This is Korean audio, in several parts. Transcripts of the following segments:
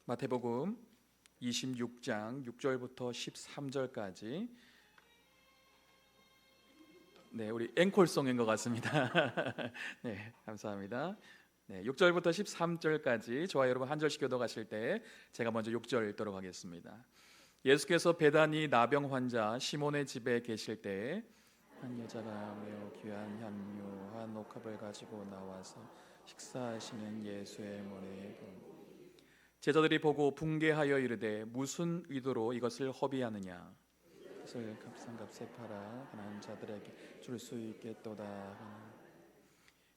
마태복음 26장 6절부터 13절까지. 네, 우리 앵콜송인 것 같습니다. 네, 감사합니다. 네, 6절부터 13절까지 저와 여러분 한 절씩 교독하실 때 제가 먼저 6절 읽도록 하겠습니다. 예수께서 베다니 나병 환자 시몬의 집에 계실 때에 한 여자가 매우 귀한 향유 한 옥합을 가지고 나와서 식사하시는 예수의 문에 제자들이 보고 분개하여 이르되 무슨 의도로 이것을 허비하느냐, 이것을 값싼 값에 팔아 가난한 자들에게 줄 수 있겠도다 하나.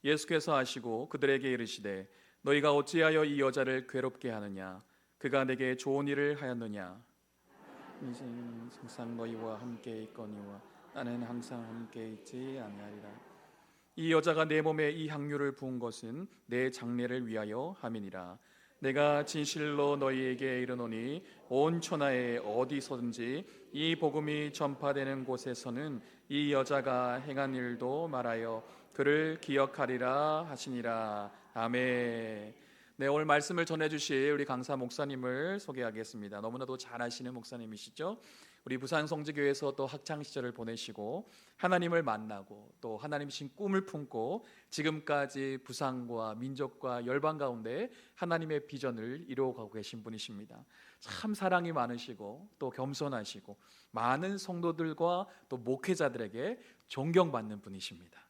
예수께서 아시고 그들에게 이르시되 너희가 어찌하여 이 여자를 괴롭게 하느냐, 그가 내게 좋은 일을 하였느냐. 인생은 항상 너희와 함께 있거니와 나는 항상 함께 있지 아니하리라. 이 여자가 내 몸에 이 향유를 부은 것은 내 장례를 위하여 함이니라. 내가 진실로 너희에게 이르노니 온 천하에 어디서든지 이 복음이 전파되는 곳에서는 이 여자가 행한 일도 말하여 그를 기억하리라 하시니라. 아멘. 네, 오늘 말씀을 전해주실 우리 강사 목사님을 소개하겠습니다. 너무나도 잘 아시는 목사님이시죠. 우리 부산 성지교회에서 또 학창 시절을 보내시고 하나님을 만나고 또 하나님 신 꿈을 품고 지금까지 부산과 민족과 열방 가운데 하나님의 비전을 이루어가고 계신 분이십니다. 참 사랑이 많으시고 또 겸손하시고 많은 성도들과 또 목회자들에게 존경받는 분이십니다.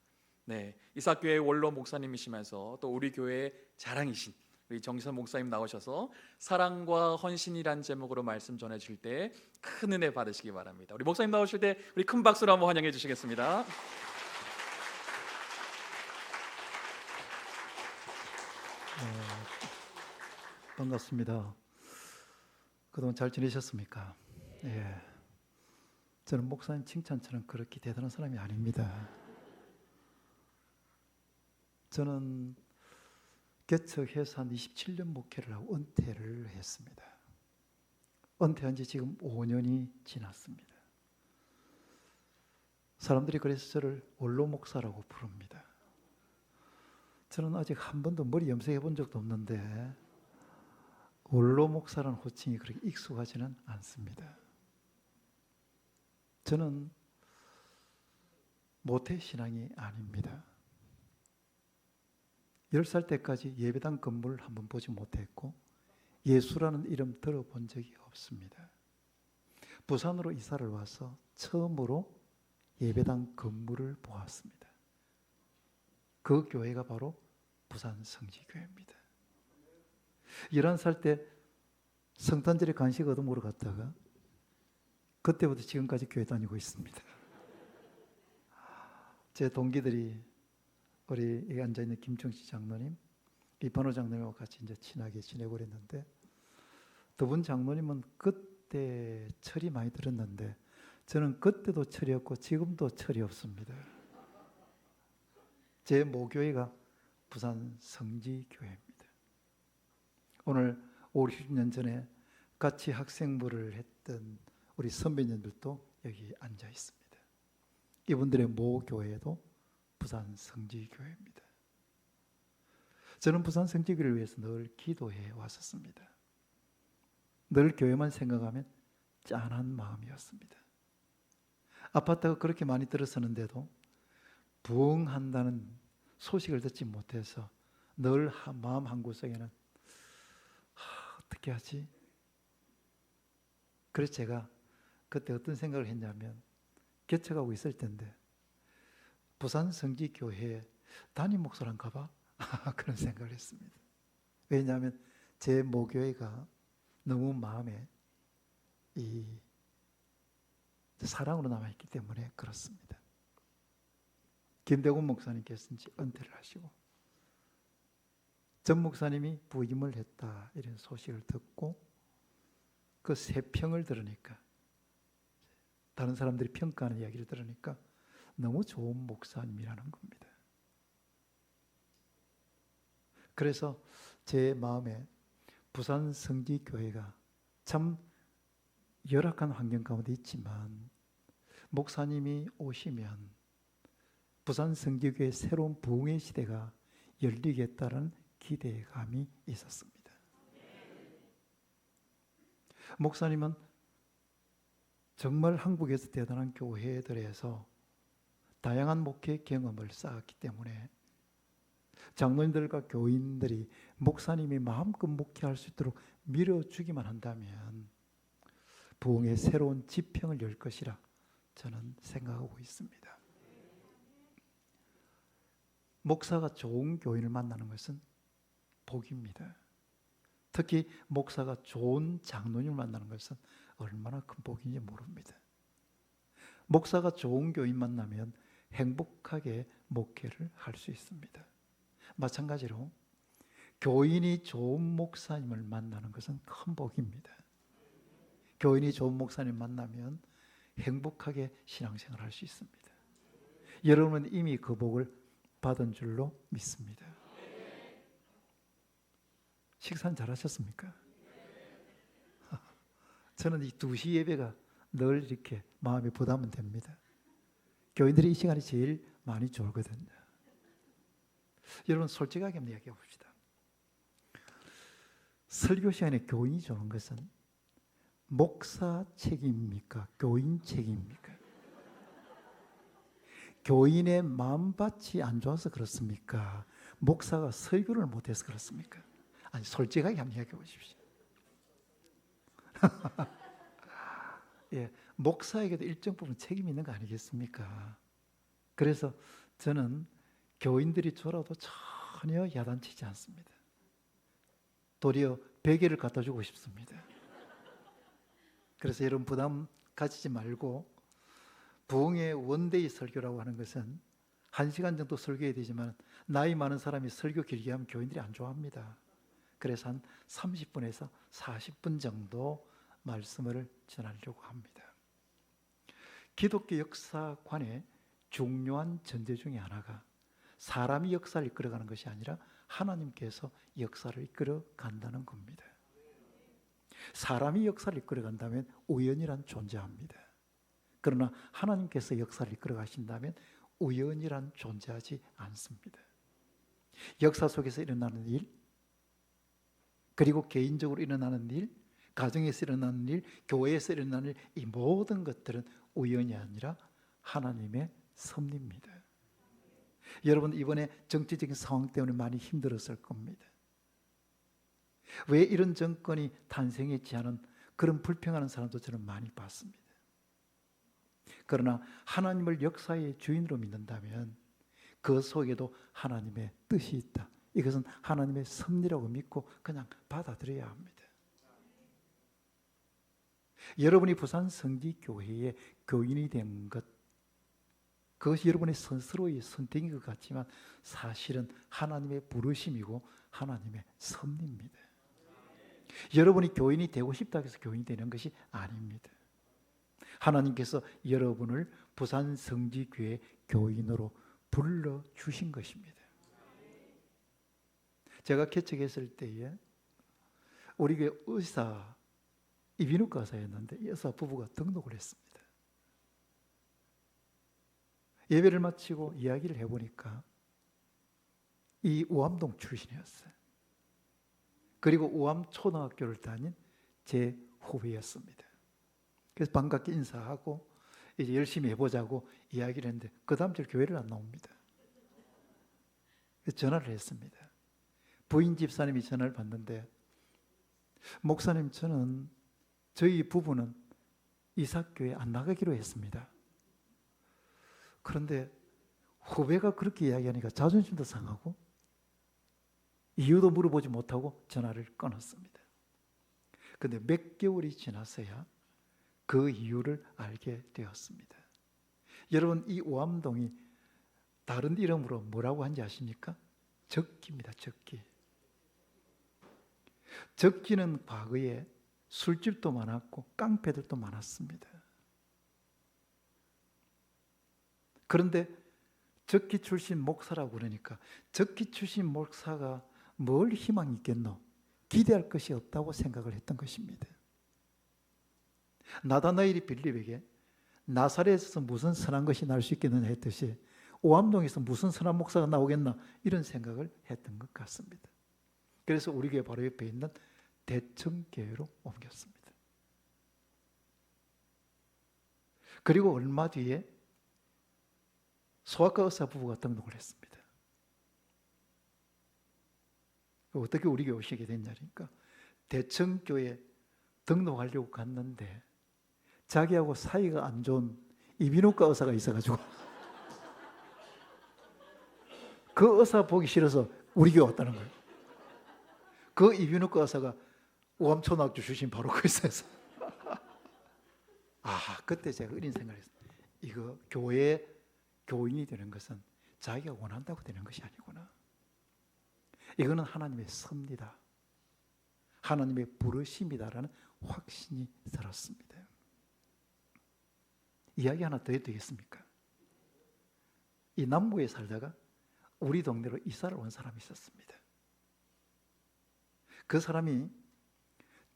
네, 이삭교회 원로 목사님이시면서 또 우리 교회의 자랑이신 우리 정기선 목사님 나오셔서 사랑과 헌신이란 제목으로 말씀 전해줄 때 큰 은혜 받으시기 바랍니다. 우리 목사님 나오실 때 우리 큰 박수로 한번 환영해 주시겠습니다. 반갑습니다. 그동안 잘 지내셨습니까? 예. 저는 목사님 칭찬처럼 그렇게 대단한 사람이 아닙니다. 저는 개척해서 한 27년 목회를 하고 은퇴를 했습니다. 은퇴한 지 지금 5년이 지났습니다. 사람들이 그래서 저를 원로 목사라고 부릅니다. 저는 아직 한 번도 머리 염색해 본 적도 없는데 원로 목사라는 호칭이 그렇게 익숙하지는 않습니다. 저는 모태신앙이 아닙니다. 10살 때까지 예배당 건물을 한번 보지 못했고 예수라는 이름 들어본 적이 없습니다. 부산으로 이사를 와서 처음으로 예배당 건물을 보았습니다. 그 교회가 바로 부산 성지교회입니다. 11살 때 성탄절에 간식 얻어 먹으러 갔다가 그때부터 지금까지 교회 다니고 있습니다. 제 동기들이 우리 여기 앉아있는 김정식 장로님, 이판호 장로님하고 같이 이제 친하게 지내고 그랬는데 두 분 장로님은 그때 철이 많이 들었는데 저는 그때도 철이 없고 지금도 철이 없습니다. 제 모교회가 부산 성지교회입니다. 오늘 50년 전에 같이 학생부를 했던 우리 선배님들도 여기 앉아 있습니다. 이분들의 모교회도 부산 성지교회입니다. 저는 부산 성지교회를 위해서 늘 기도해 왔었습니다. 늘 교회만 생각하면 짠한 마음이었습니다. 아파트가 그렇게 많이 들었었는데도 부흥한다는 소식을 듣지 못해서 늘 마음 한구석에는 어떻게 하지? 그래서 제가 그때 어떤 생각을 했냐면 개척하고 있을 텐데 부산 성지교회 담임 목사란가 봐? 그런 생각을 했습니다. 왜냐하면 제 모교회가 너무 마음에 이 사랑으로 남아있기 때문에 그렇습니다. 김대곤 목사님께서 이제 은퇴를 하시고 전 목사님이 부임을 했다 이런 소식을 듣고 그 세 평을 들으니까 다른 사람들이 평가하는 이야기를 들으니까 너무 좋은 목사님이라는 겁니다. 그래서 제 마음에 부산 성지교회가 참 열악한 환경 가운데 있지만 목사님이 오시면 부산 성지교회 새로운 부흥의 시대가 열리겠다는 기대감이 있었습니다. 목사님은 정말 한국에서 대단한 교회들에서 다양한 목회 경험을 쌓았기 때문에 장로님들과 교인들이 목사님이 마음껏 목회할 수 있도록 밀어주기만 한다면 부흥의 새로운 지평을 열 것이라 저는 생각하고 있습니다. 목사가 좋은 교인을 만나는 것은 복입니다. 특히 목사가 좋은 장로님을 만나는 것은 얼마나 큰 복인지 모릅니다. 목사가 좋은 교인 만나면 행복하게 목회를 할 수 있습니다. 마찬가지로 교인이 좋은 목사님을 만나는 것은 큰 복입니다. 교인이 좋은 목사님 만나면 행복하게 신앙생활을 할 수 있습니다. 여러분은 이미 그 복을 받은 줄로 믿습니다. 식사는 잘 하셨습니까? 저는 이 2시 예배가 늘 이렇게 마음에 부담은 됩니다. 교인들이 이 시간이 제일 많이 졸거든요. 여러분 솔직하게 한번 이야기해 봅시다. 설교 시간에 교인이 조는 것은 목사 책임입니까? 교인 책임입니까? 교인의 마음밭이 안 좋아서 그렇습니까? 목사가 설교를 못해서 그렇습니까? 아니 솔직하게 한번 이야기해 보십시오. 예, 목사에게도 일정 부분 책임이 있는 거 아니겠습니까? 그래서 저는 교인들이 졸아도 전혀 야단치지 않습니다. 도리어 베개를 갖다 주고 싶습니다. 그래서 여러분 부담 가지지 말고 부흥의 원데이 설교라고 하는 것은 1시간 정도 설교해야 되지만 나이 많은 사람이 설교 길게 하면 교인들이 안 좋아합니다. 그래서 한 30분에서 40분 정도 말씀을 전하려고 합니다. 기독교 역사관의 중요한 전제 중에 하나가 사람이 역사를 이끌어가는 것이 아니라 하나님께서 역사를 이끌어 간다는 겁니다. 사람이 역사를 이끌어 간다면 우연이란 존재합니다. 그러나 하나님께서 역사를 이끌어 가신다면 우연이란 존재하지 않습니다. 역사 속에서 일어나는 일, 그리고 개인적으로 일어나는 일, 가정에서 일어나는 일, 교회에서 일어나는 일, 이 모든 것들은 우연이 아니라 하나님의 섭리입니다. 여러분 이번에 정치적인 상황 때문에 많이 힘들었을 겁니다. 왜 이런 정권이 탄생했지 하는 그런 불평하는 사람도 저는 많이 봤습니다. 그러나 하나님을 역사의 주인으로 믿는다면 그 속에도 하나님의 뜻이 있다. 이것은 하나님의 섭리라고 믿고 그냥 받아들여야 합니다. 여러분이 부산 성지교회의 교인이 된 것, 그것이 여러분의 스스로의 선택인 것 같지만 사실은 하나님의 부르심이고 하나님의 섭리입니다. 여러분이 교인이 되고 싶다고 해서 교인이 되는 것이 아닙니다. 하나님께서 여러분을 부산 성지교회 교인으로 불러주신 것입니다. 제가 개척했을 때에 우리 교회 의사, 이비인후과 의사였는데 의사 부부가 등록을 했습니다. 예배를 마치고 이야기를 해보니까 이 우암동 출신이었어요. 그리고 우암 초등학교를 다닌 제 후배였습니다. 그래서 반갑게 인사하고 이제 열심히 해보자고 이야기를 했는데 그 다음 주에 교회를 안 나옵니다. 그래서 전화를 했습니다. 부인 집사님이 전화를 받는데 목사님 저는 저희 부부는 이사교회 안 나가기로 했습니다. 그런데 후배가 그렇게 이야기하니까 자존심도 상하고 이유도 물어보지 못하고 전화를 끊었습니다. 그런데 몇 개월이 지나서야 그 이유를 알게 되었습니다. 여러분 이 오암동이 다른 이름으로 뭐라고 하는지 아십니까? 적기입니다. 적기. 적기는 과거에 술집도 많았고 깡패들도 많았습니다. 그런데 적기 출신 목사라고 그러니까 적기 출신 목사가 뭘 희망이 있겠노? 기대할 것이 없다고 생각을 했던 것입니다. 나다나엘이 빌립에게 나사렛에서 무슨 선한 것이 날 수 있겠느냐 했듯이 오암동에서 무슨 선한 목사가 나오겠나 이런 생각을 했던 것 같습니다. 그래서 우리 교회 바로 옆에 있는 대청교회로 옮겼습니다. 그리고 얼마 뒤에 소아과 의사 부부가 등록을 했습니다. 어떻게 우리 교회 오시게 됐냐니까 대청교회 등록하려고 갔는데 자기하고 사이가 안 좋은 이비인후과 의사가 있어가지고 그 의사 보기 싫어서 우리 교회 왔다는 거예요. 그 이비인후과 의사가 우암초등학교 출신 바로 그 의사였어요. 그때 제가 어린 생각을 했어요. 이거 교회 교인이 되는 것은 자기가 원한다고 되는 것이 아니구나. 이거는 하나님의 섭니다. 하나님의 부르심이다라는 확신이 들었습니다. 이야기 하나 더 해도 되겠습니까? 이 남부에 살다가 우리 동네로 이사를 온 사람이 있었습니다. 그 사람이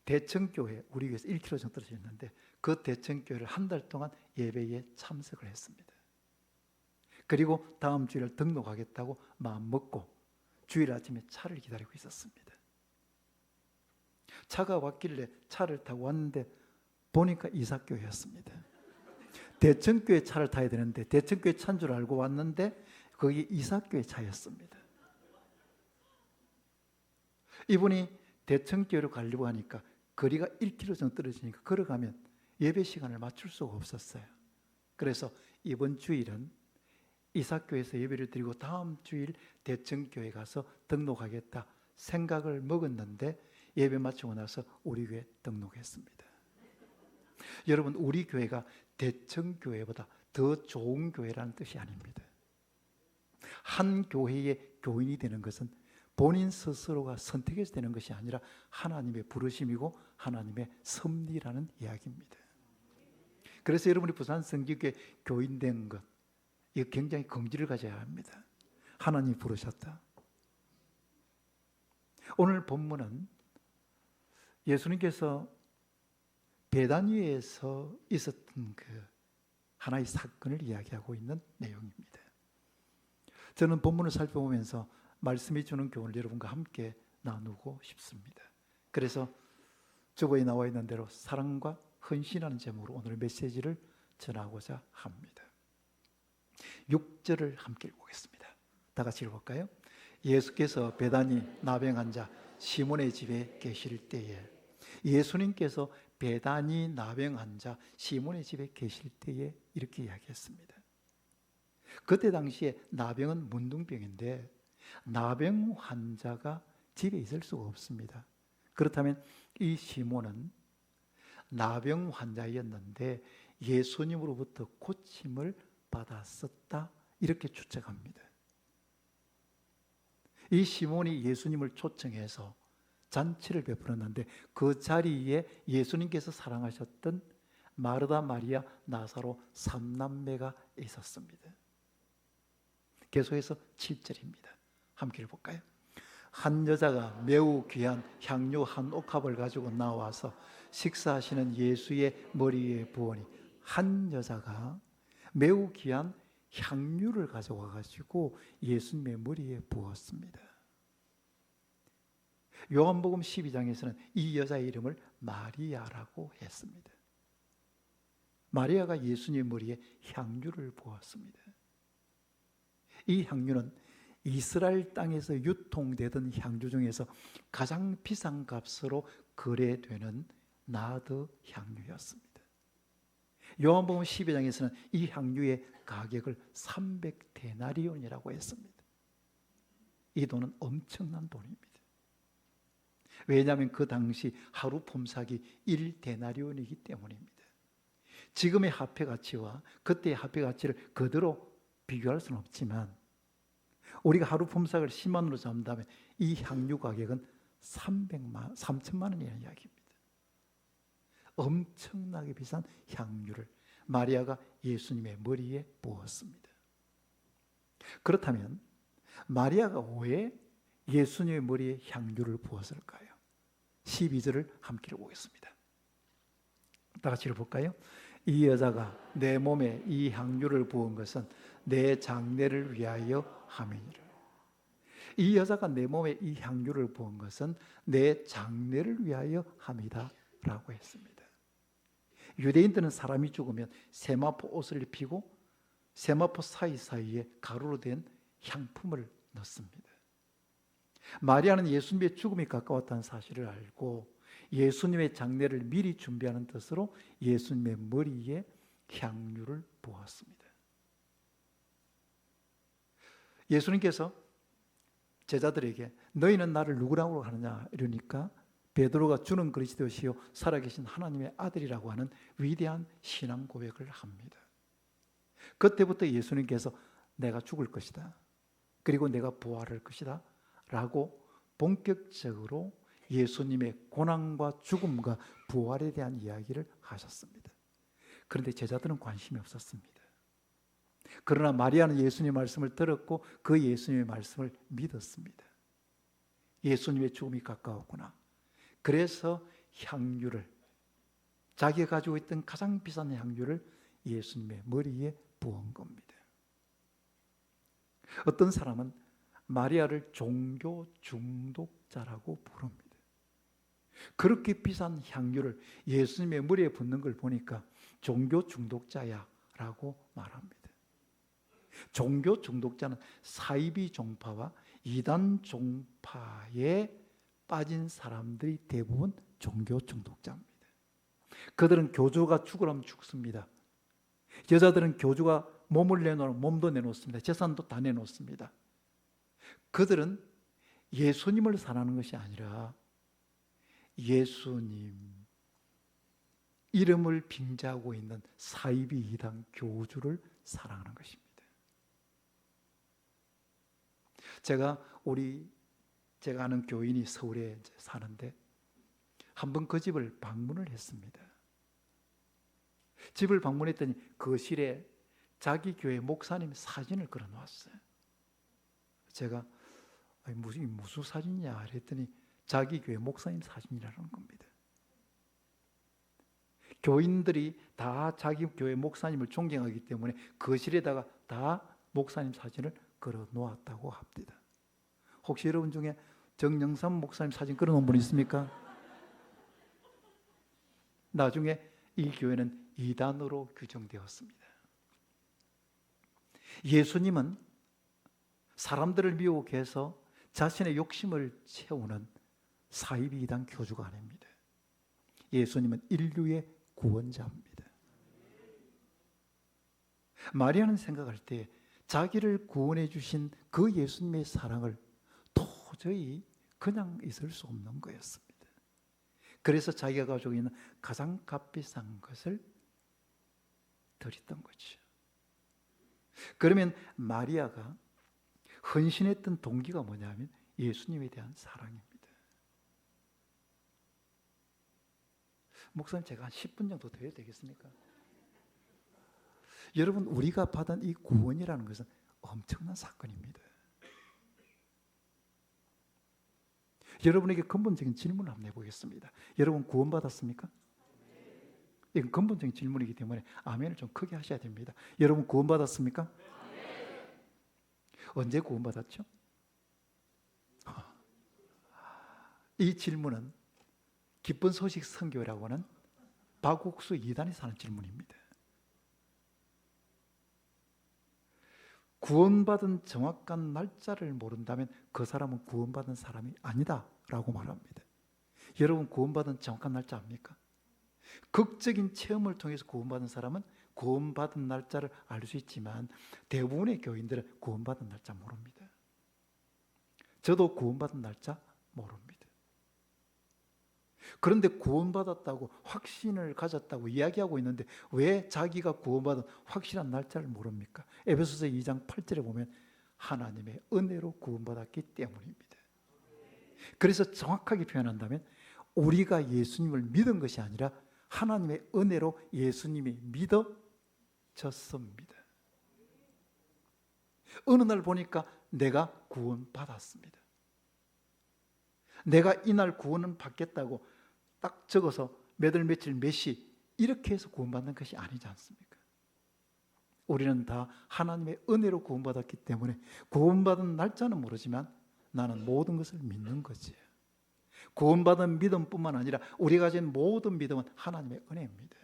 대청교회, 우리 교회에서 1km 정도 떨어져 있는데 그 대청교회를 한 달 동안 예배에 참석을 했습니다. 그리고 다음 주일을 등록하겠다고 마음먹고 주일 아침에 차를 기다리고 있었습니다. 차가 왔길래 차를 타고 왔는데 보니까 이사교회였습니다. 대청교회 차를 타야 되는데 대청교회 차인 줄 알고 왔는데 거기 이사교회 차였습니다. 이분이 대청교회로 가려고 하니까 거리가 1km 정도 떨어지니까 걸어가면 예배 시간을 맞출 수가 없었어요. 그래서 이번 주일은 이사교회에서 예배를 드리고 다음 주일 대청교회 가서 등록하겠다 생각을 먹었는데 예배 마치고 나서 우리 교회 등록했습니다. 여러분, 우리 교회가 대청교회보다 더 좋은 교회라는 뜻이 아닙니다. 한 교회의 교인이 되는 것은 본인 스스로가 선택해서 되는 것이 아니라 하나님의 부르심이고 하나님의 섭리라는 이야기입니다. 그래서 여러분이 부산 성지교회 교인 된 것, 이거 굉장히 긍지를 가져야 합니다. 하나님이 부르셨다. 오늘 본문은 예수님께서 베다니에서 있었던 그 하나의 사건을 이야기하고 있는 내용입니다. 저는 본문을 살펴보면서 말씀이 주는 교훈을 여러분과 함께 나누고 싶습니다. 그래서 주보에 나와 있는 대로 사랑과 헌신하는 제목으로 오늘 메시지를 전하고자 합니다. 6절을 함께 읽어보겠습니다. 다 같이 읽어볼까요? 예수께서 베다니 나병 환자 시몬의 집에 계실 때에, 예수님께서 베다니 나병 환자 시몬의 집에 계실 때에 이렇게 이야기했습니다. 그때 당시에 나병은 문둥병인데 나병 환자가 집에 있을 수가 없습니다. 그렇다면 이 시몬은 나병 환자였는데 예수님으로부터 고침을 받았었다, 이렇게 추측합니다. 이 시몬이 예수님을 초청해서 잔치를 베풀었는데 그 자리에 예수님께서 사랑하셨던 마르다, 마리아, 나사로 3남매가 있었습니다. 계속해서 7절입니다. 함께 읽어볼까요? 한 여자가 매우 귀한 향료 한 옥합을 가지고 나와서 식사하시는 예수의 머리에 부으니, 한 여자가 매우 귀한 향유를 가져와 가지고 예수님의 머리에 부었습니다. 요한복음 12장에서는 이 여자의 이름을 마리아라고 했습니다. 마리아가 예수님의 머리에 향유를 부었습니다. 이 향유는 이스라엘 땅에서 유통되던 향유 중에서 가장 비싼 값으로 거래되는 나드 향유였습니다. 요한복음 12장에서는 이 향유의 가격을 300데나리온이라고 했습니다. 이 돈은 엄청난 돈입니다. 왜냐하면 그 당시 하루 품삯이 1데나리온이기 때문입니다. 지금의 화폐 가치와 그때의 화폐 가치를 그대로 비교할 수는 없지만 우리가 하루 품삯을 10만 원으로 잡는다면 이 향유 가격은 3천만 원이라는 이야기입니다. 엄청나게 비싼 향유를 마리아가 예수님의 머리에 부었습니다. 그렇다면 마리아가 왜 예수님의 머리에 향유를 부었을까요? 12절을 함께 읽어보겠습니다. 다 같이 읽어볼까요? 이 여자가 내 몸에 이 향유를 부은 것은 내 장례를 위하여 함이니라. 이 여자가 내 몸에 이 향유를 부은 것은 내 장례를 위하여 함이다 라고 했습니다. 유대인들은 사람이 죽으면 세마포 옷을 입히고 세마포 사이사이에 가루로 된 향품을 넣습니다. 마리아는 예수님의 죽음이 가까웠다는 사실을 알고 예수님의 장례를 미리 준비하는 뜻으로 예수님의 머리에 향유를 부었습니다. 예수님께서 제자들에게 너희는 나를 누구라고 하느냐 이러니까 베드로가 주는 그리스도시요 살아계신 하나님의 아들이라고 하는 위대한 신앙 고백을 합니다. 그때부터 예수님께서 내가 죽을 것이다, 그리고 내가 부활할 것이다 라고 본격적으로 예수님의 고난과 죽음과 부활에 대한 이야기를 하셨습니다. 그런데 제자들은 관심이 없었습니다. 그러나 마리아는 예수님의 말씀을 들었고 그 예수님의 말씀을 믿었습니다. 예수님의 죽음이 가까웠구나. 그래서 향유를, 자기가 가지고 있던 가장 비싼 향유를 예수님의 머리에 부은 겁니다. 어떤 사람은 마리아를 종교 중독자라고 부릅니다. 그렇게 비싼 향유를 예수님의 머리에 붓는 걸 보니까 종교 중독자야 라고 말합니다. 종교 중독자는 사이비 종파와 이단 종파에 빠진 사람들이 대부분 종교 중독자입니다. 그들은 교주가 죽으라면 죽습니다. 여자들은 교주가 몸을 내놓으면 몸도 내놓습니다. 재산도 다 내놓습니다. 그들은 예수님을 사랑하는 것이 아니라 예수님 이름을 빙자하고 있는 사이비 이단 교주를 사랑하는 것입니다. 제가 아는 교인이 서울에 사는데 한 번 그 집을 방문을 했습니다. 집을 방문했더니 거실에 자기 교회 목사님 사진을 걸어놓았어요. 제가 무슨 사진이냐 그랬더니 자기 교회 목사님 사진이라는 겁니다. 교인들이 다 자기 교회 목사님을 존경하기 때문에 거실에다가 다 목사님 사진을 걸어 놓았다고 합니다. 혹시 여러분 중에 정영삼 목사님 사진 걸어 놓은 분 있습니까? 나중에 이 교회는 이단으로 규정되었습니다. 예수님은 사람들을 미혹해 해서 자신의 욕심을 채우는 사이비 이단 교주가 아닙니다. 예수님은 인류의 구원자입니다. 마리아는 생각할 때 자기를 구원해 주신 그 예수님의 사랑을 도저히 그냥 있을 수 없는 거였습니다. 그래서 자기가 가지고 있는 가장 값비싼 것을 드렸던 거죠. 그러면 마리아가 헌신했던 동기가 뭐냐면 예수님에 대한 사랑입니다. 목사님, 제가 한 10분 정도 더 해도 되겠습니까? 여러분, 우리가 받은 이 구원이라는 것은 엄청난 사건입니다. 여러분에게 근본적인 질문을 한번 해보겠습니다. 여러분 구원받았습니까? 이건 근본적인 질문이기 때문에 아멘을 좀 크게 하셔야 됩니다. 여러분 구원받았습니까? 언제 구원받았죠? 이 질문은 기쁜 소식 선교라고 하는 박옥수 2단에서 하는 질문입니다. 구원받은 정확한 날짜를 모른다면 그 사람은 구원받은 사람이 아니다라고 말합니다. 여러분 구원받은 정확한 날짜 압니까? 극적인 체험을 통해서 구원받은 사람은 구원받은 날짜를 알 수 있지만 대부분의 교인들은 구원받은 날짜 모릅니다. 저도 구원받은 날짜 모릅니다. 그런데 구원받았다고 확신을 가졌다고 이야기하고 있는데 왜 자기가 구원받은 확실한 날짜를 모릅니까? 에베소서 2장 8절에 보면 하나님의 은혜로 구원받았기 때문입니다. 그래서 정확하게 표현한다면 우리가 예수님을 믿은 것이 아니라 하나님의 은혜로 예수님이 믿어졌습니다. 어느 날 보니까 내가 구원받았습니다. 내가 이날 구원은 받겠다고 딱 적어서 몇 월 며칠 몇 시 이렇게 해서 구원받는 것이 아니지 않습니까? 우리는 다 하나님의 은혜로 구원받았기 때문에 구원받은 날짜는 모르지만 나는 모든 것을 믿는 거지. 구원받은 믿음뿐만 아니라 우리가 가진 모든 믿음은 하나님의 은혜입니다.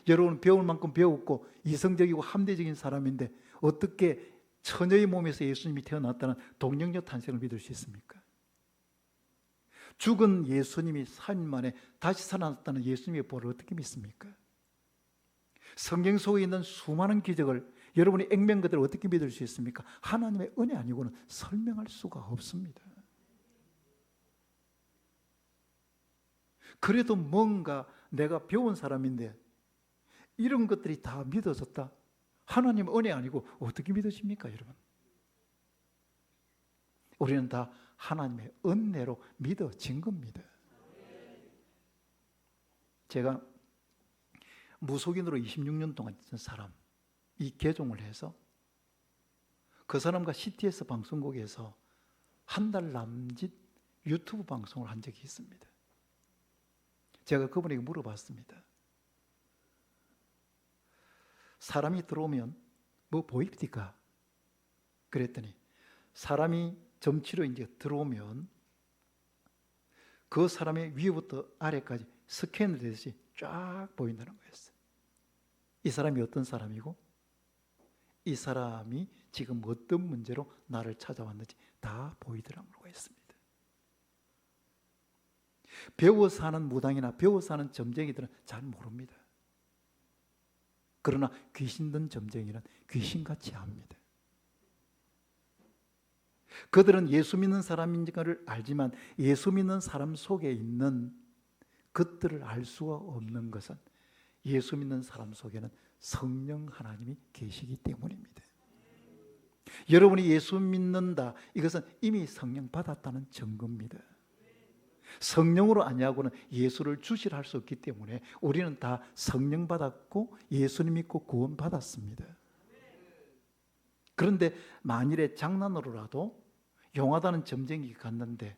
여러분 배울 만큼 배웠고 이성적이고 합리적인 사람인데 어떻게 처녀의 몸에서 예수님이 태어났다는 동정녀 탄생을 믿을 수 있습니까? 죽은 예수님이 3일 만에 다시 살아났다는 예수님의 부활을 어떻게 믿습니까? 성경 속에 있는 수많은 기적을 여러분이 액면 그대로 어떻게 믿을 수 있습니까? 하나님의 은혜 아니고는 설명할 수가 없습니다. 그래도 뭔가 내가 배운 사람인데 이런 것들이 다 믿어졌다. 하나님 은혜 아니고 어떻게 믿으십니까, 여러분? 우리는 다 하나님의 은혜로 믿어진 겁니다. 제가 무속인으로 26년 동안 있던 사람, 이 개종을 해서 그 사람과 CTS 방송국에서 한 달 남짓 유튜브 방송을 한 적이 있습니다. 제가 그분에게 물어봤습니다. 사람이 들어오면 뭐 보입니까? 그랬더니 사람이 점치로 이제 들어오면 그 사람의 위에부터 아래까지 스캔을 되듯이 쫙 보인다는 거였어요. 이 사람이 어떤 사람이고 이 사람이 지금 어떤 문제로 나를 찾아왔는지 다 보이더라고 했습니다. 배워서 하는 무당이나 배워서 하는 점쟁이들은 잘 모릅니다. 그러나 귀신 든 점쟁이는 귀신같이 압니다. 그들은 예수 믿는 사람인지를 알지만 예수 믿는 사람 속에 있는 그들을 알 수가 없는 것은 예수 믿는 사람 속에는 성령 하나님이 계시기 때문입니다. 여러분이 예수 믿는다, 이것은 이미 성령 받았다는 증거입니다. 성령으로 아니하고는 예수를 주시할 수 없기 때문에 우리는 다 성령 받았고 예수님 믿고 구원 받았습니다. 그런데 만일에 장난으로라도 용하다는 점쟁이가 갔는데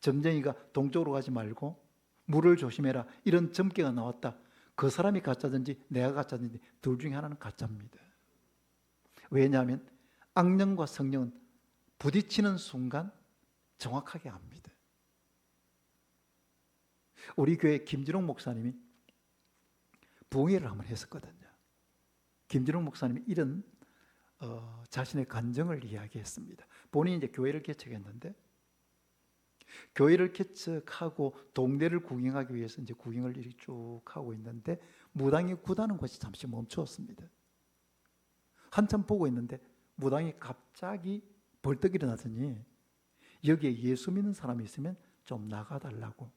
점쟁이가 동쪽으로 가지 말고 물을 조심해라 이런 점괘가 나왔다. 그 사람이 가짜든지 내가 가짜든지 둘 중에 하나는 가짜입니다. 왜냐하면 악령과 성령은 부딪히는 순간 정확하게 압니다. 우리 교회 김진홍 목사님이 부흥회를 한번 했었거든요. 김진홍 목사님이 이런 자신의 간증을 이야기했습니다. 본인이 이제 교회를 개척했는데 교회를 개척하고 동네를 구경하기 위해서 이제 구경을 이렇게 쭉 하고 있는데 무당이 구다는 것이 잠시 멈추었습니다. 한참 보고 있는데 무당이 갑자기 벌떡 일어나더니 여기에 예수 믿는 사람이 있으면 좀 나가달라고.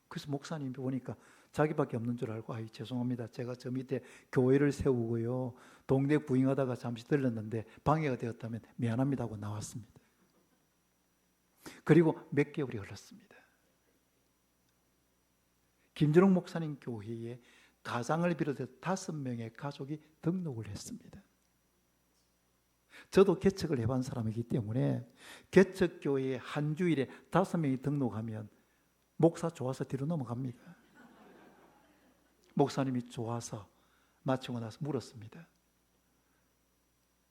그래서 목사님이 보니까 자기밖에 없는 줄 알고 아이 죄송합니다. 제가 저 밑에 교회를 세우고요. 동네 구경하다가 잠시 들렀는데 방해가 되었다면 미안합니다 하고 나왔습니다. 그리고 몇 개월이 흘렀습니다. 김준홍 목사님 교회에 가장을 비롯해 5명의 가족이 등록을 했습니다. 저도 개척을 해본 사람이기 때문에 개척교회에 한 주일에 5명이 등록하면 목사 좋아서 뒤로 넘어갑니다. 목사님이 좋아서 마치고 나서 물었습니다.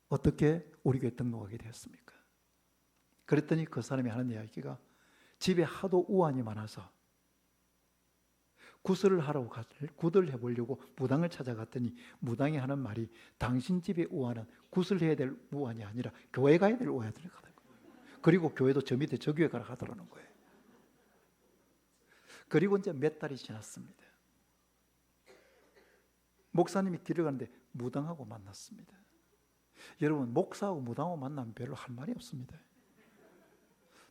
어떻게 우리 교회 등록하게 되었습니까? 그랬더니 그 사람이 하는 이야기가 집에 하도 우환이 많아서 구슬을 하러 구들을 해보려고 무당을 찾아갔더니 무당이 하는 말이 당신 집의 우환은 구슬해야 될 우환이 아니라 교회 가야 될 우환이 가더라고요. 그리고 교회도 저 밑에 저 교회 가라 하더라는 거예요. 그리고 이제 몇 달이 지났습니다. 목사님이 길을 가는데 무당하고 만났습니다. 여러분 목사하고 무당하고 만나면 별로 할 말이 없습니다.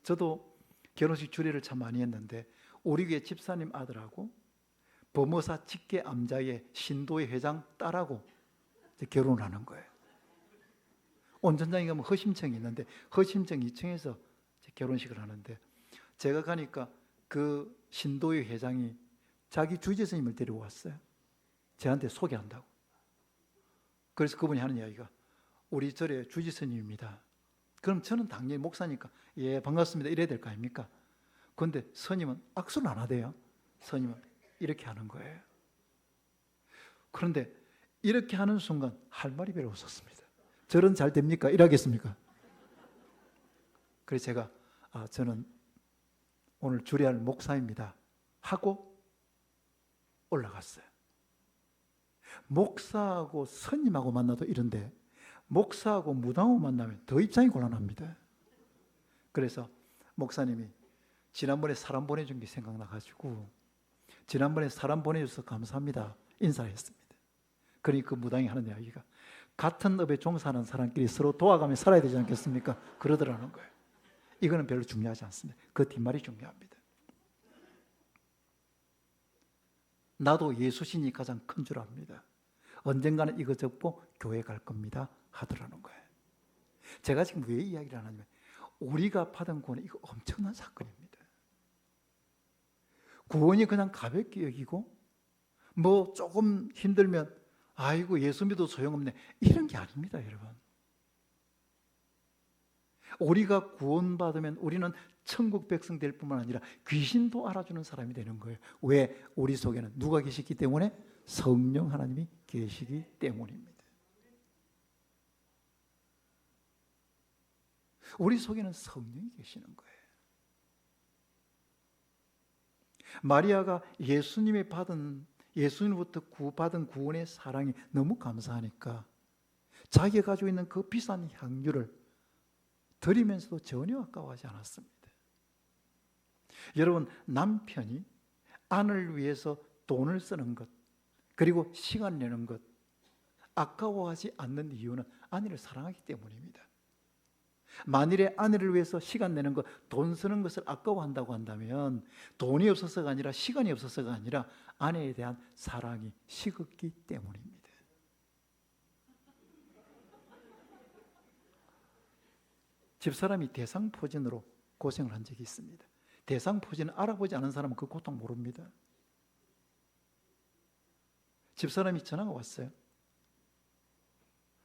저도 결혼식 주례를 참 많이 했는데 우리 교회 집사님 아들하고 범어사 직계 암자의 신도의 회장 딸하고 결혼을 하는 거예요. 온천장에 가면 허심청이 있는데 허심청 2층에서 결혼식을 하는데 제가 가니까 그 신도의 회장이 자기 주지 스님을 데리고 왔어요. 저한테 소개한다고. 그래서 그분이 하는 이야기가 우리 절의 주지 스님입니다. 그럼 저는 당연히 목사니까 예 반갑습니다 이래야 될 거 아닙니까? 그런데 스님은 악수를 안 하대요. 스님은 이렇게 하는 거예요. 그런데 이렇게 하는 순간 할 말이 별로 없었습니다. 절은 잘 됩니까? 이러겠습니까? 그래서 제가 저는 오늘 주례할 목사입니다 하고 올라갔어요. 목사하고 스님하고 만나도 이런데 목사하고 무당하고 만나면 더 입장이 곤란합니다. 그래서 목사님이 지난번에 사람 보내준 게 생각나가지고 지난번에 사람 보내줘서 감사합니다 인사했습니다. 그러니 그 무당이 하는 이야기가 같은 업에 종사하는 사람끼리 서로 도와가며 살아야 되지 않겠습니까? 그러더라는 거예요. 이거는 별로 중요하지 않습니다. 그 뒷말이 중요합니다. 나도 예수신이 가장 큰 줄 압니다. 언젠가는 이거 접고 교회 갈 겁니다 하더라는 거예요. 제가 지금 왜 이야기를 하냐면 우리가 받은 구원은 이거 엄청난 사건입니다. 구원이 그냥 가볍게 여기고 뭐 조금 힘들면 아이고 예수 믿어도 소용없네 이런 게 아닙니다. 여러분, 우리가 구원받으면 우리는 천국 백성 될 뿐만 아니라 귀신도 알아주는 사람이 되는 거예요. 왜? 우리 속에는 누가 계시기 때문에? 성령 하나님이 계시기 때문입니다. 우리 속에는 성령이 계시는 거예요. 마리아가 예수님부터 받은 구원의 사랑이 너무 감사하니까 자기가 가지고 있는 그 비싼 향유를 드리면서도 전혀 아까워하지 않았습니다. 여러분, 남편이 아내를 위해서 돈을 쓰는 것 그리고 시간 내는 것 아까워하지 않는 이유는 아내를 사랑하기 때문입니다. 만일에 아내를 위해서 시간 내는 것, 돈 쓰는 것을 아까워한다고 한다면 돈이 없어서가 아니라 시간이 없어서가 아니라 아내에 대한 사랑이 식었기 때문입니다. 집사람이 대상포진으로 고생을 한 적이 있습니다. 대상포진을 알아보지 않은 사람은 그 고통 모릅니다. 집사람이 전화가 왔어요.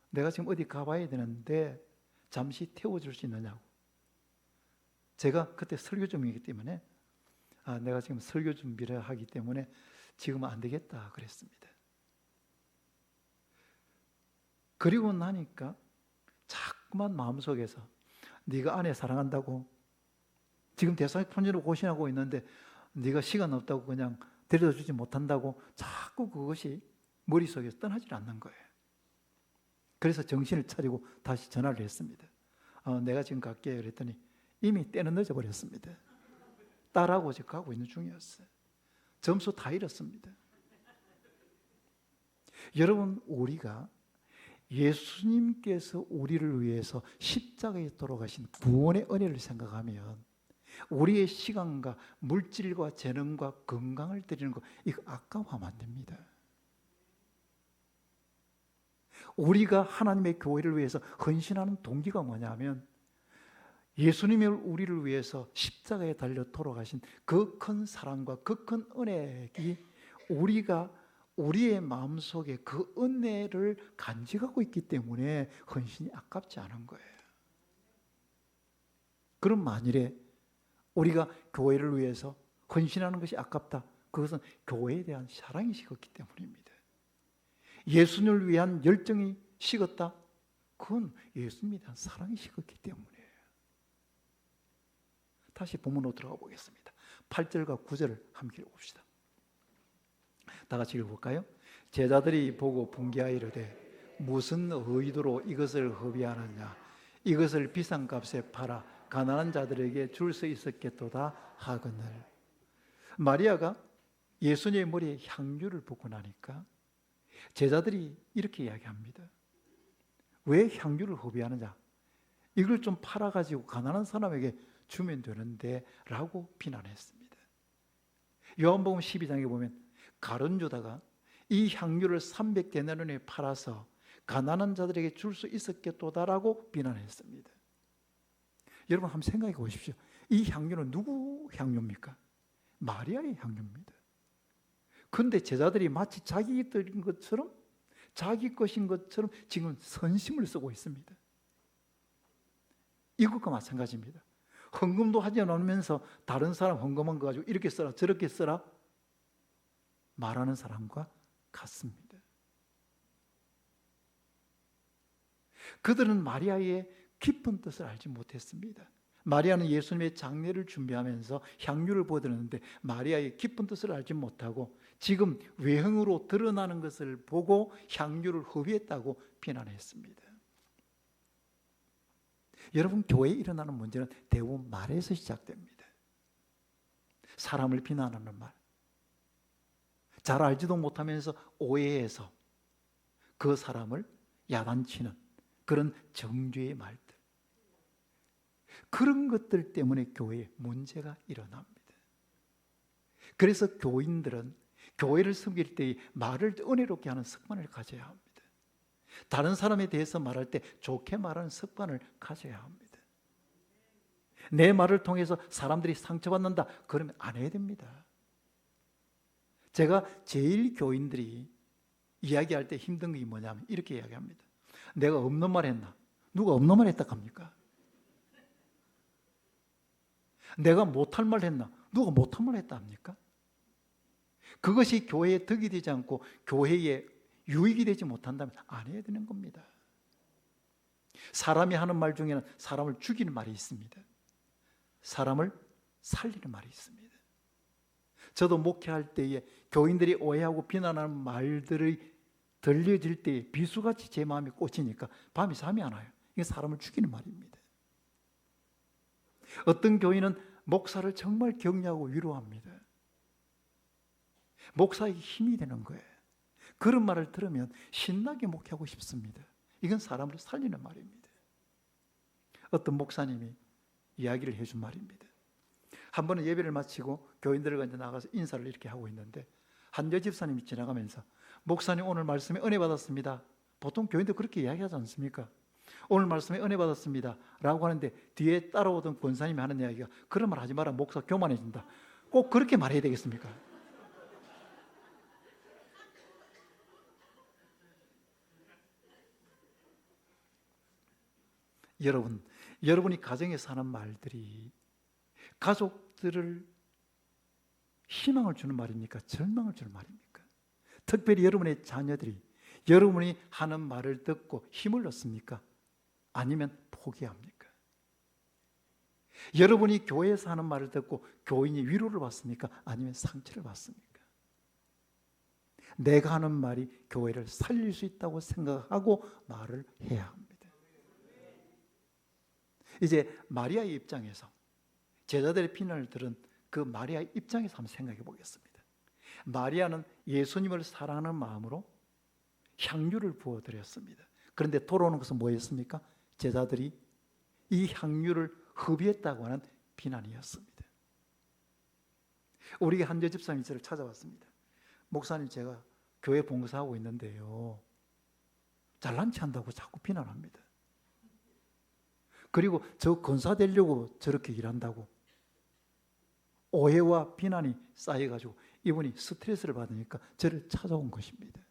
내가 지금 어디 가봐야 되는데 잠시 태워줄 수 있느냐고. 제가 그때 설교 중이기 때문에 내가 지금 설교 준비를 하기 때문에 지금은 안 되겠다 그랬습니다. 그리고 나니까 자꾸만 마음속에서 네가 아내 사랑한다고 지금 대상포진으로 고생하고 있는데 네가 시간 없다고 그냥 데려다 주지 못한다고 자꾸 그것이 머릿속에서 떠나질 않는 거예요. 그래서 정신을 차리고 다시 전화를 했습니다. 내가 지금 갈게요 그랬더니 이미 때는 늦어버렸습니다. 딸하고 지금 가고 있는 중이었어요. 점수 다 잃었습니다. 여러분, 우리가 예수님께서 우리를 위해서 십자가에 돌아가신 구원의 은혜를 생각하면 우리의 시간과 물질과 재능과 건강을 드리는 거 이거 아까워하면 안 됩니다. 우리가 하나님의 교회를 위해서 헌신하는 동기가 뭐냐면 예수님이 우리를 위해서 십자가에 달려 돌아가신 그 큰 사랑과 그 큰 은혜이 우리가 우리의 마음속에 그 은혜를 간직하고 있기 때문에 헌신이 아깝지 않은 거예요. 그럼 만일에 우리가 교회를 위해서 헌신하는 것이 아깝다. 그것은 교회에 대한 사랑이 식었기 때문입니다. 예수님을 위한 열정이 식었다. 그건 예수님에 대한 사랑이 식었기 때문이에요. 다시 본문으로 들어가 보겠습니다. 8절과 9절을 함께 읽어봅시다. 다 같이 읽어볼까요? 제자들이 보고 분개하여 이르되 무슨 의도로 이것을 허비하느냐. 이것을 비싼 값에 팔아 가난한 자들에게 줄 수 있었겠도다 하거늘. 마리아가 예수님의 머리에 향유를 붓고 나니까 제자들이 이렇게 이야기합니다. 왜 향유를 허비하느냐? 이걸 좀 팔아가지고 가난한 사람에게 주면 되는데 라고 비난했습니다. 요한복음 12장에 보면 가룟 유다가 이 향유를 300데나리온에 팔아서 가난한 자들에게 줄 수 있었겠도다라고 비난했습니다. 여러분 한번 생각해 보십시오. 이 향유는 누구 향유입니까? 마리아의 향유입니다. 그런데 제자들이 마치 자기 것인 것처럼 자기 것인 것처럼 지금 선심을 쓰고 있습니다. 이것과 마찬가지입니다. 헌금도 하지 않으면서 다른 사람 헌금한 거 가지고 이렇게 써라 저렇게 써라 말하는 사람과 같습니다. 그들은 마리아의 깊은 뜻을 알지 못했습니다. 마리아는 예수님의 장례를 준비하면서 향유를 부어드렸는데 마리아의 깊은 뜻을 알지 못하고 지금 외형으로 드러나는 것을 보고 향유를 허비했다고 비난했습니다. 여러분, 교회에 일어나는 문제는 대부분 말에서 시작됩니다. 사람을 비난하는 말, 잘 알지도 못하면서 오해해서 그 사람을 야단치는 그런 정죄의 말들, 그런 것들 때문에 교회에 문제가 일어납니다. 그래서 교인들은 교회를 섬길 때 말을 은혜롭게 하는 습관을 가져야 합니다. 다른 사람에 대해서 말할 때 좋게 말하는 습관을 가져야 합니다. 내 말을 통해서 사람들이 상처받는다 그러면 안 해야 됩니다. 제가 제일 교인들이 이야기할 때 힘든 게 뭐냐면 이렇게 이야기합니다. 내가 없는 말 했나? 누가 없는 말 했다 합니까? 내가 못할 말 했나? 누가 못할 말 했다 합니까? 그것이 교회에 덕이 되지 않고 교회에 유익이 되지 못한다면 안 해야 되는 겁니다. 사람이 하는 말 중에는 사람을 죽이는 말이 있습니다. 사람을 살리는 말이 있습니다. 저도 목회할 때에 교인들이 오해하고 비난하는 말들이 들려질 때 비수같이 제 마음이 꽂히니까 밤에 잠이 안 와요. 이게 사람을 죽이는 말입니다. 어떤 교인은 목사를 정말 격려하고 위로합니다. 목사에게 힘이 되는 거예요. 그런 말을 들으면 신나게 목회하고 싶습니다. 이건 사람을 살리는 말입니다. 어떤 목사님이 이야기를 해준 말입니다. 한 번은 예배를 마치고 교인들과 이제 나가서 인사를 이렇게 하고 있는데 한 여집사님이 지나가면서 목사님 오늘 말씀에 은혜 받았습니다. 보통 교인들 그렇게 이야기하지 않습니까? 오늘 말씀에 은혜 받았습니다 라고 하는데 뒤에 따라오던 권사님이 하는 이야기가 그런 말 하지 마라, 목사 교만해진다. 꼭 그렇게 말해야 되겠습니까? 여러분이 가정에서 하는 말들이 가족들을 희망을 주는 말입니까? 절망을 주는 말입니까? 특별히 여러분의 자녀들이 여러분이 하는 말을 듣고 힘을 얻습니까? 아니면 포기합니까? 여러분이 교회에서 하는 말을 듣고 교인이 위로를 받습니까? 아니면 상처를 받습니까? 내가 하는 말이 교회를 살릴 수 있다고 생각하고 말을 해야 합니다. 이제 마리아의 입장에서 제자들의 비난을 들은 그 마리아의 입장에서 한번 생각해 보겠습니다. 마리아는 예수님을 사랑하는 마음으로 향유를 부어드렸습니다. 그런데 돌아오는 것은 뭐였습니까? 제자들이 이 향유를 허비했다고 하는 비난이었습니다. 우리 한저 집사님이 저를 찾아왔습니다. 목사님, 제가 교회 봉사하고 있는데요, 잘난 체 한다고 자꾸 비난합니다. 그리고 저 권사 되려고 저렇게 일한다고 오해와 비난이 쌓여가지고 이분이 스트레스를 받으니까 저를 찾아온 것입니다.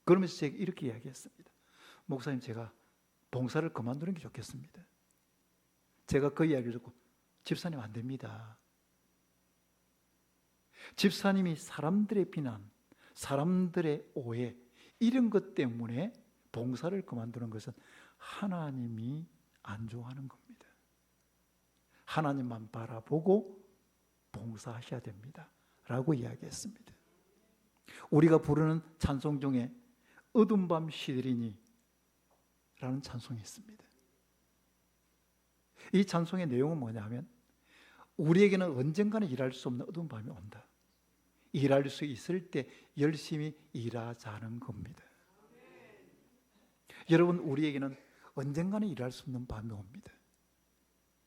그러면서 제가 이렇게 이야기했습니다. 목사님, 제가 봉사를 그만두는 게 좋겠습니다. 제가 그 이야기를 듣고 집사님 안 됩니다. 집사님이 사람들의 비난, 사람들의 오해 이런 것 때문에 봉사를 그만두는 것은 하나님이 안 좋아하는 겁니다. 하나님만 바라보고 봉사하셔야 됩니다 라고 이야기했습니다. 우리가 부르는 찬송 중에 어두운 밤 시들이니 라는 찬송이 있습니다. 이 찬송의 내용은 뭐냐면 우리에게는 언젠가는 일할 수 없는 어두운 밤이 온다. 일할 수 있을 때 열심히 일하자는 겁니다. 여러분, 우리에게는 언젠가는 일할 수 없는 밤이 옵니다.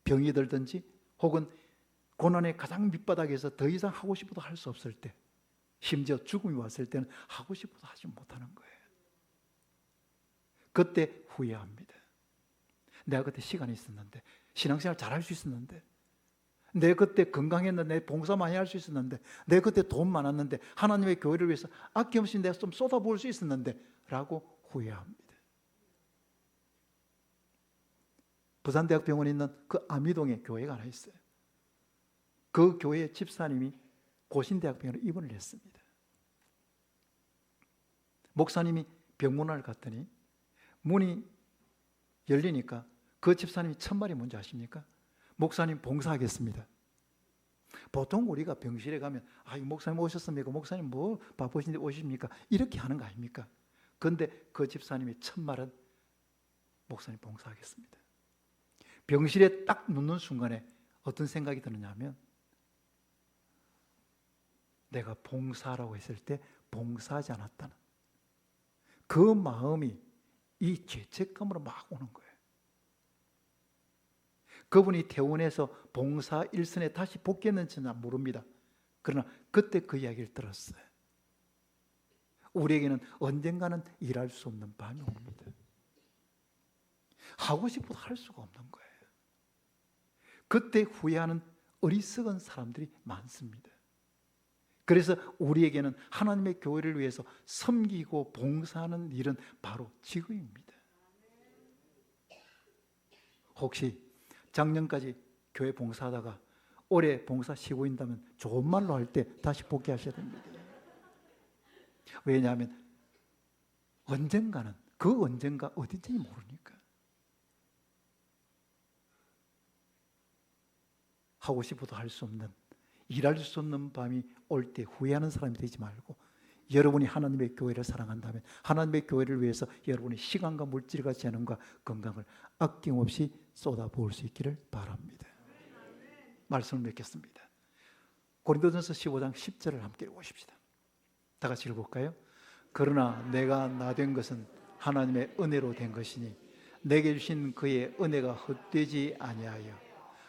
병이 들든지 혹은 고난의 가장 밑바닥에서 더 이상 하고 싶어도 할 수 없을 때, 심지어 죽음이 왔을 때는 하고 싶어도 하지 못하는 거예요. 그때 후회합니다. 내가 그때 시간이 있었는데, 신앙생활 잘할 수 있었는데, 내 그때 건강했는데, 내 봉사 많이 할 수 있었는데, 내 그때 돈 많았는데, 하나님의 교회를 위해서 아낌없이 내가 좀 쏟아부을 수 있었는데 라고 후회합니다. 부산대학병원에 있는 그 아미동에 교회가 하나 있어요. 그 교회 집사님이 고신대학병원에 입원을 했습니다. 목사님이 병문안을 갔더니 문이 열리니까 그 집사님이 첫 말이 뭔지 아십니까? 목사님 봉사하겠습니다. 보통 우리가 병실에 가면 이 목사님 오셨습니까? 목사님 뭐 바쁘신데 오십니까? 이렇게 하는 거 아닙니까? 그런데 그 집사님의 첫 말은 목사님 봉사하겠습니다. 병실에 딱 눕는 순간에 어떤 생각이 드느냐 하면 내가 봉사라고 했을 때 봉사하지 않았다는 그 마음이 이 죄책감으로 막 오는 거예요. 그분이 퇴원해서 봉사 일선에 다시 복귀했는지는 모릅니다. 그러나 그때 그 이야기를 들었어요. 우리에게는 언젠가는 일할 수 없는 밤이 옵니다. 하고 싶어도 할 수가 없는 거예요. 그때 후회하는 어리석은 사람들이 많습니다. 그래서 우리에게는 하나님의 교회를 위해서 섬기고 봉사하는 일은 바로 지금입니다. 혹시 작년까지 교회 봉사하다가 올해 봉사 쉬고 있다면 좋은 말로 할 때 다시 복귀하셔야 됩니다. 왜냐하면 언젠가는 그 언젠가 어딘지 모르니까. 하고 싶어도 할 수 없는, 일할 수 없는 밤이 올 때 후회하는 사람이 되지 말고, 여러분이 하나님의 교회를 사랑한다면 하나님의 교회를 위해서 여러분의 시간과 물질과 재능과 건강을 아낌없이 쏟아부을 수 있기를 바랍니다. 말씀을 맺겠습니다. 고린도전서 15장 10절을 함께 읽어보십시다. 다 같이 읽어볼까요? 그러나 내가 나 된 것은 하나님의 은혜로 된 것이니 내게 주신 그의 은혜가 헛되지 아니하여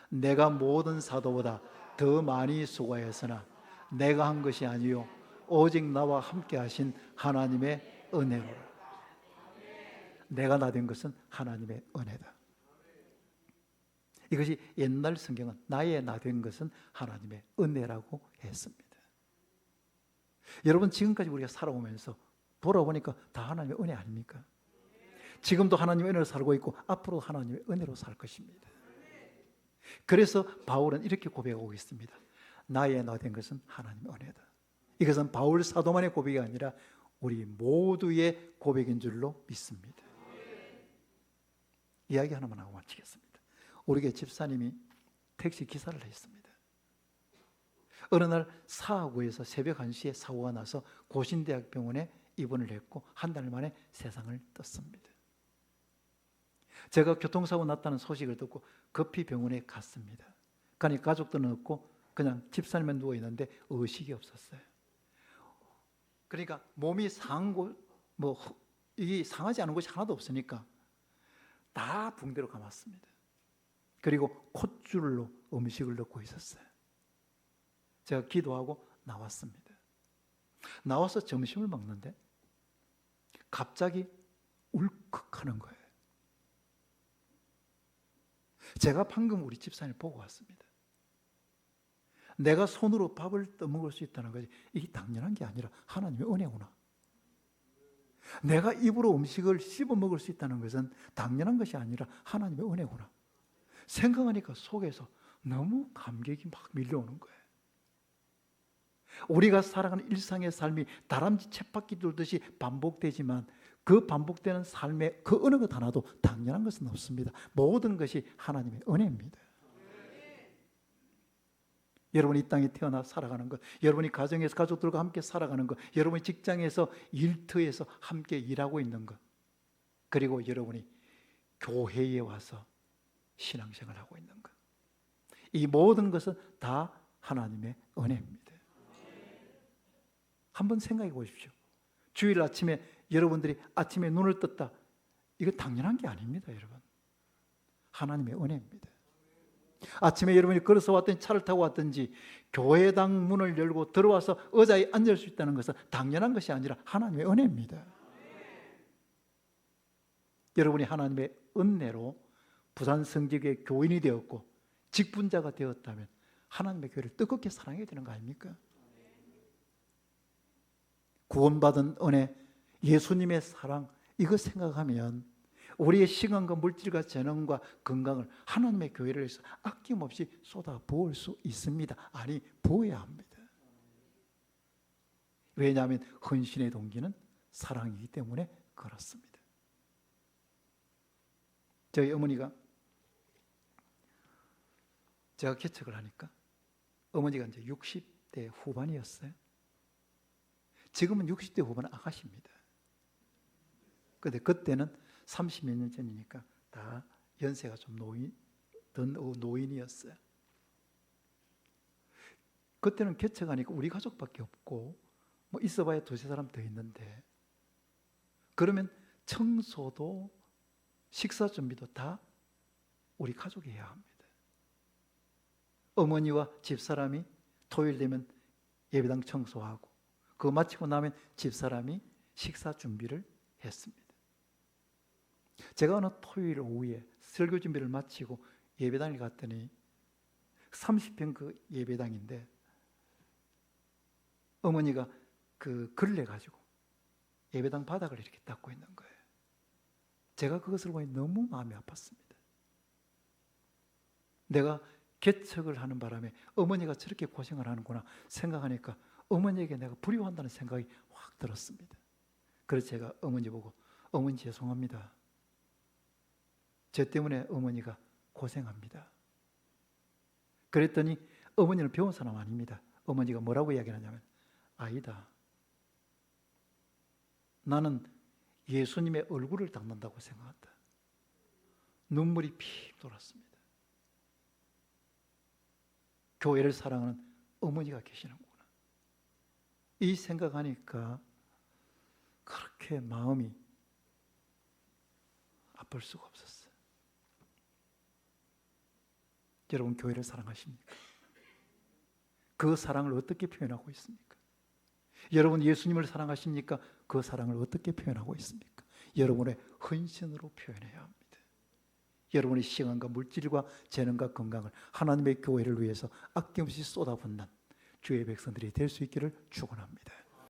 내가 모든 사도보다 더 많이 수고하였으나 내가 한 것이 아니요 오직 나와 함께 하신 하나님의 은혜로라. 내가 나 된 것은 하나님의 은혜다. 이것이 옛날 성경은 나의 나 된 것은 하나님의 은혜라고 했습니다. 여러분, 지금까지 우리가 살아오면서 돌아보니까 다 하나님의 은혜 아닙니까? 지금도 하나님의 은혜로 살고 있고 앞으로 하나님의 은혜로 살 것입니다. 그래서 바울은 이렇게 고백하고 있습니다. 나의 나 된 것은 하나님의 은혜다. 이것은 바울 사도만의 고백이 아니라 우리 모두의 고백인 줄로 믿습니다. 이야기 하나만 하고 마치겠습니다. 우리 교회 집사님이 택시 기사를 했습니다. 어느 날 사하구에서 새벽 1시에 사고가 나서 고신대학병원에 입원을 했고 한 달 만에 세상을 떴습니다. 제가 교통사고 났다는 소식을 듣고 급히 병원에 갔습니다. 가니 가족들은 없고 그냥 집사님만 누워있는데 의식이 없었어요. 그러니까 몸이 상한 곳, 이게 상하지 않은 곳이 하나도 없으니까 다 붕대로 감았습니다. 그리고 콧줄로 음식을 넣고 있었어요. 제가 기도하고 나왔습니다. 나와서 점심을 먹는데 갑자기 울컥하는 거예요. 제가 방금 우리 집사님을 보고 왔습니다. 내가 손으로 밥을 떠먹을 수 있다는 것이 이게 당연한 게 아니라 하나님의 은혜구나. 내가 입으로 음식을 씹어 먹을 수 있다는 것은 당연한 것이 아니라 하나님의 은혜구나. 생각하니까 속에서 너무 감격이 막 밀려오는 거예요. 우리가 살아가는 일상의 삶이 다람쥐 쳇바퀴 돌듯이 반복되지만 그 반복되는 삶의 그 어느 것 하나도 당연한 것은 없습니다. 모든 것이 하나님의 은혜입니다. 여러분이 이 땅에 태어나 살아가는 것, 여러분이 가정에서 가족들과 함께 살아가는 것, 여러분이 직장에서 일터에서 함께 일하고 있는 것, 그리고 여러분이 교회에 와서 신앙생활을 하고 있는 것, 이 모든 것은 다 하나님의 은혜입니다. 한번 생각해 보십시오. 주일 아침에 여러분들이 아침에 눈을 떴다, 이거 당연한 게 아닙니다. 여러분, 하나님의 은혜입니다. 아침에 여러분이 걸어서 왔든지 차를 타고 왔든지 교회당 문을 열고 들어와서 의자에 앉을 수 있다는 것은 당연한 것이 아니라 하나님의 은혜입니다. 여러분이 하나님의 은혜로 부산 성지교회 교인이 되었고 직분자가 되었다면 하나님의 교회를 뜨겁게 사랑해야 되는 거 아닙니까? 구원받은 은혜, 예수님의 사랑, 이거 생각하면 우리의 시간과 물질과 재능과 건강을 하나님의 교회를 위해서 아낌없이 쏟아 부을 수 있습니다. 아니, 부어야 합니다. 왜냐하면 헌신의 동기는 사랑이기 때문에 그렇습니다. 저희 어머니가 제가 개척을 하니까 어머니가 이제 60대 후반이었어요. 지금은 60대 후반 아가씨입니다. 근데 그때는 30몇 년 전이니까 다 연세가 좀 노인이었어요. 그때는 개척하니까 우리 가족밖에 없고 뭐 있어봐야 두세 사람 더 있는데, 그러면 청소도 식사 준비도 다 우리 가족이 해야 합니다. 어머니와 집사람이 토요일 되면 예배당 청소하고 그거 마치고 나면 집사람이 식사 준비를 했습니다. 제가 어느 토요일 오후에 설교 준비를 마치고 예배당에 갔더니 30평 그 예배당인데 어머니가 그 걸레 가지고 예배당 바닥을 이렇게 닦고 있는 거예요. 제가 그것을 보니 너무 마음이 아팠습니다. 내가 개척을 하는 바람에 어머니가 저렇게 고생을 하는구나 생각하니까 어머니에게 내가 불효한다는 생각이 확 들었습니다. 그래서 제가 어머니 보고 어머니 죄송합니다. 저 때문에 어머니가 고생합니다. 그랬더니 어머니는 배운 사람 아닙니다. 어머니가 뭐라고 이야기하냐면, 아니다, 나는 예수님의 얼굴을 닦는다고 생각한다. 눈물이 픽 돌았습니다. 교회를 사랑하는 어머니가 계시는구나. 이 생각하니까 그렇게 마음이 아플 수가 없었어요. 여러분, 교회를 사랑하십니까? 그 사랑을 어떻게 표현하고 있습니까? 여러분, 예수님을 사랑하십니까? 그 사랑을 어떻게 표현하고 있습니까? 여러분의 헌신으로 표현해야 합니다. 여러분의 시간과 물질과 재능과 건강을 하나님의 교회를 위해서 아낌없이 쏟아붓는 주의 백성들이 될 수 있기를 축원합니다.